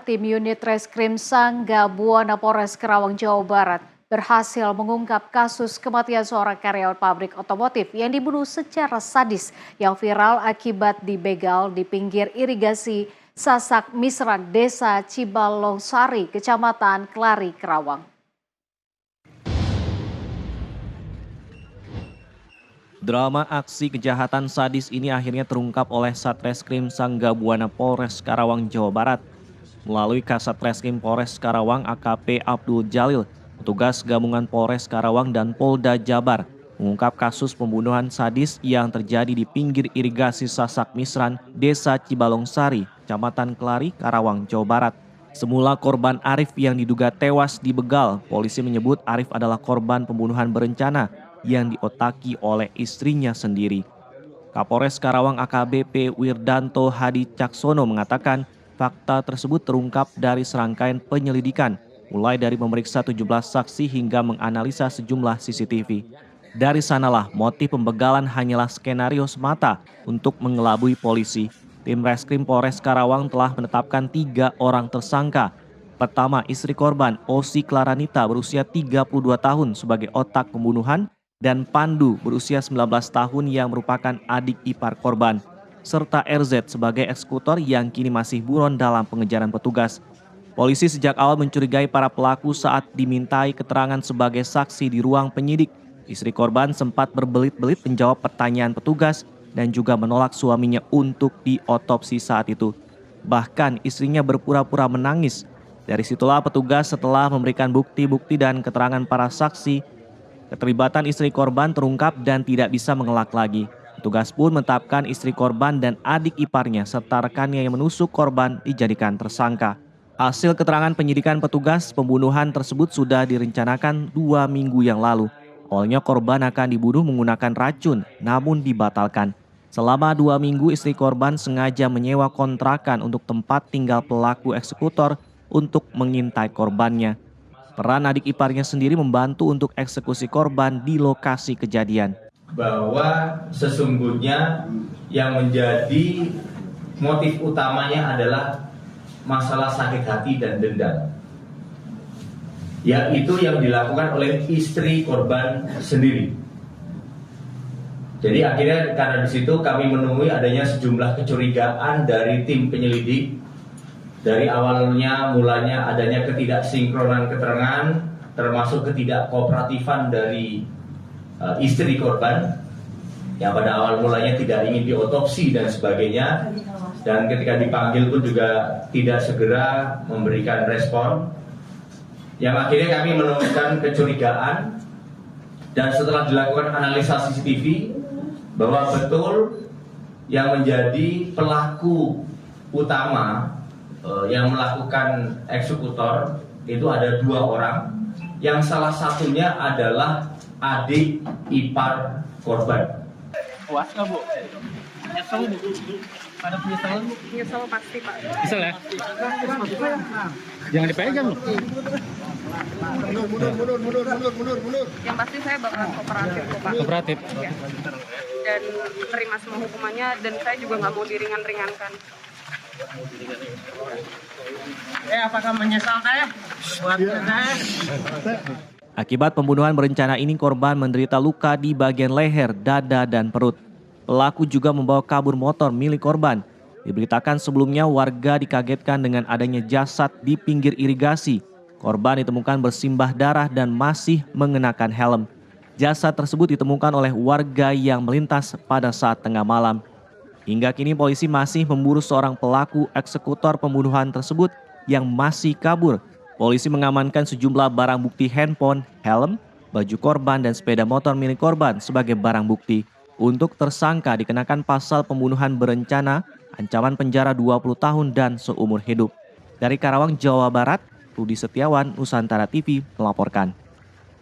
tim unit Reskrim Sangga Buana Polres Karawang, Jawa Barat berhasil mengungkap kasus kematian seorang karyawan pabrik otomotif yang dibunuh secara sadis yang viral akibat dibegal di pinggir irigasi Sasak Misran, Desa Cibalongsari, Kecamatan Kelari, Karawang. Drama aksi kejahatan sadis ini akhirnya terungkap oleh Satreskrim Sangga Buana Polres Karawang, Jawa Barat. Melalui Kasatreskrim Polres Karawang AKP Abdul Jalil, petugas gabungan Polres Karawang dan Polda Jabar mengungkap kasus pembunuhan sadis yang terjadi di pinggir irigasi Sasak Misran, Desa Cibalongsari, Kecamatan Kelari, Karawang, Jawa Barat. Semula korban Arif yang diduga tewas dibegal, polisi menyebut Arif adalah korban pembunuhan berencana yang diotaki oleh istrinya sendiri. Kapolres Karawang AKBP Wirdanto Hadi Caksono mengatakan fakta tersebut terungkap dari serangkaian penyelidikan, mulai dari memeriksa 17 saksi hingga menganalisa sejumlah CCTV. Dari sanalah motif pembegalan hanyalah skenario semata untuk mengelabui polisi. Tim Reskrim Polres Karawang telah menetapkan 3 orang tersangka. Pertama, istri korban Osi Klaranita berusia 32 tahun sebagai otak pembunuhan, dan Pandu berusia 19 tahun yang merupakan adik ipar korban, serta RZ sebagai eksekutor yang kini masih buron dalam pengejaran petugas. Polisi sejak awal mencurigai para pelaku saat dimintai keterangan sebagai saksi di ruang penyidik. Istri korban sempat berbelit-belit menjawab pertanyaan petugas dan juga menolak suaminya untuk diotopsi saat itu. Bahkan istrinya berpura-pura menangis. Dari situlah petugas setelah memberikan bukti-bukti dan keterangan para saksi, keterlibatan istri korban terungkap dan tidak bisa mengelak lagi. Petugas pun menetapkan istri korban dan adik iparnya serta rekannya yang menusuk korban dijadikan tersangka. Hasil keterangan penyidikan petugas, pembunuhan tersebut sudah direncanakan 2 minggu yang lalu. Awalnya korban akan dibunuh menggunakan racun, namun dibatalkan. Selama 2 minggu istri korban sengaja menyewa kontrakan untuk tempat tinggal pelaku eksekutor untuk mengintai korbannya. Peran adik iparnya sendiri membantu untuk eksekusi korban di lokasi kejadian. Bahwa sesungguhnya yang menjadi motif utamanya adalah masalah sakit hati dan dendam. Yaitu yang dilakukan oleh istri korban sendiri. Jadi akhirnya karena di situ kami menemui adanya sejumlah kecurigaan dari tim penyelidik. Dari awalnya mulanya adanya ketidaksinkronan keterangan, termasuk ketidakkooperatifan dari istri korban yang pada awal mulanya tidak ingin diotopsi dan sebagainya, dan ketika dipanggil pun juga tidak segera memberikan respon, yang akhirnya kami menemukan kecurigaan. Dan setelah dilakukan analisa CCTV bahwa betul yang menjadi pelaku utama yang melakukan eksekutor itu ada 2 orang, yang salah satunya adalah adik ipar korban. Puas nggak, Bu? Nyesel, Bu? Ada penyesalan, Bu? Nyesel pasti, Pak. Nyesel ya? Jangan dipegang. Mundur. Yang pasti saya bakalan kooperatif kok, Pak. Kooperatif? Ya. Dan terima semua hukumannya, dan saya juga nggak mau diringan-ringankan. Apakah menyesal teh? Buat teh? Akibat pembunuhan berencana ini korban menderita luka di bagian leher, dada, dan perut. Pelaku juga membawa kabur motor milik korban. Diberitakan sebelumnya warga dikagetkan dengan adanya jasad di pinggir irigasi. Korban ditemukan bersimbah darah dan masih mengenakan helm. Jasad tersebut ditemukan oleh warga yang melintas pada saat tengah malam. Hingga kini polisi masih memburu seorang pelaku eksekutor pembunuhan tersebut yang masih kabur. Polisi mengamankan sejumlah barang bukti handphone, helm, baju korban, dan sepeda motor milik korban sebagai barang bukti. Untuk tersangka dikenakan pasal pembunuhan berencana, ancaman penjara 20 tahun dan seumur hidup. Dari Karawang, Jawa Barat, Rudi Setiawan, Nusantara TV melaporkan.